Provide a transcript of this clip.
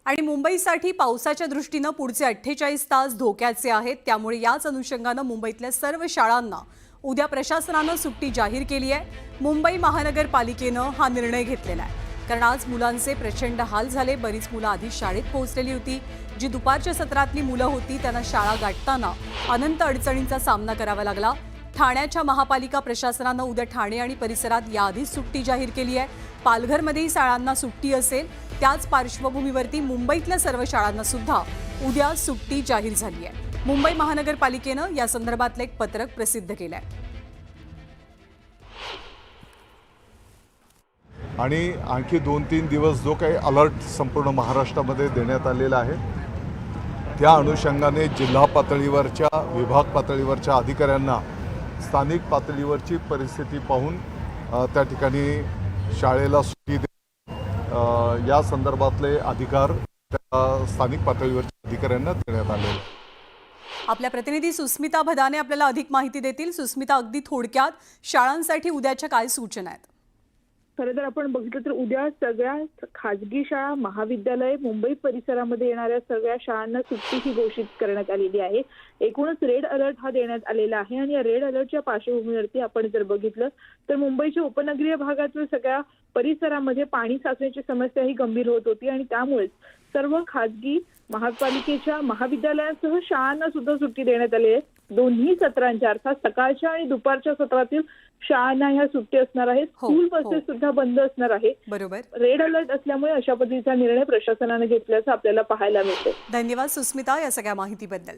आणि मुंबईसाठी पावसाच्या दृष्टीने पुढचे 48 तास धोक्याचे आहेत। त्यामुळे याच अनुषंगाने मुंबईतल्या सर्व शाळांना उद्या प्रशासनाने सुट्टी जाहीर केली आहे। मुंबई महानगरपालिकेने हा निर्णय घेतलेला आहे कारण आज मुलांचे प्रचंड हाल झाले। बरीच मुलं आधी शाळेत पोहोचलेली होती, जी दुपारच्या सत्रातली मुलं होती त्यांना शाळा गाठताना अनंत अडचणींचा सामना करावा लागला। ठाण्याच्या महापालिका प्रशासनाने उद्या ठाणे आणि परिसरात याआधीच सुट्टी जाहीर केली आहे। पालघरमध्येही शाळांना सुट्टी असेल। त्याच पार्श्वभूमीवरती मुंबईतल्या सर्व शाळांना सुद्धा उद्या सुट्टी जाहीर झाली आहे। मुंबई महानगरपालिकेने या संदर्भातलं एक पत्रक प्रसिद्ध केलं आहे आणि आणखी 2-3 दिवस जो काही अलर्ट संपूर्ण महाराष्ट्रामध्ये देण्यात आलेला आहे त्या अनुषंगाने जिल्हा पातळीवरच्या विभाग पातळीवरच्या अधिकाऱ्यांना स्थानिक पातळीवरची परिस्थिती पाहून त्या ठिकाणी शाळेला सुट्टी या संदर्भातले अधिकार स्थानिक पातळीवरच्या अधिकाऱ्यांना देण्यात आले। आपल्या प्रतिनिधी सुस्मिता भदाने आपल्याला अधिक माहिती देतील। सुस्मिता, अगदी थोडक्यात शाळांसाठी उद्याच्या काय सूचना आहेत? खरं तर आपण बघितलं तर उद्या सगळ्या खाजगी शाळा महाविद्यालय मुंबई परिसरामध्ये येणाऱ्या सगळ्या शाळांना सुट्टी ही घोषित करण्यात आलेली आहे। एकूणच रेड अलर्ट हा देण्यात आलेला आहे आणि या रेड अलर्टच्या पार्श्वभूमीवरती आपण जर बघितलं तर मुंबईच्या उपनगरीय भागातील सगळ्या परिसरामध्ये पाणी साचण्याची समस्या ही गंभीर होत होती आणि त्यामुळेच सर्व खाजगी महापालिकेच्या महाविद्यालयांसह शाळांना सुद्धा सुट्टी देण्यात आली आहे। दोन्ही सत्रांच्या अर्थात सकाळच्या आणि दुपारच्या सत्रातील शाळांना ह्या सुट्टी असणार आहे। स्कूल बसेस सुद्धा बंद असणार आहे। बरोबर, रेड अलर्ट असल्यामुळे अशा पद्धतीचा निर्णय प्रशासनाने घेतल्याचं आपल्याला पाहायला मिळते। धन्यवाद सुस्मिता या सगळ्या माहितीबद्दल।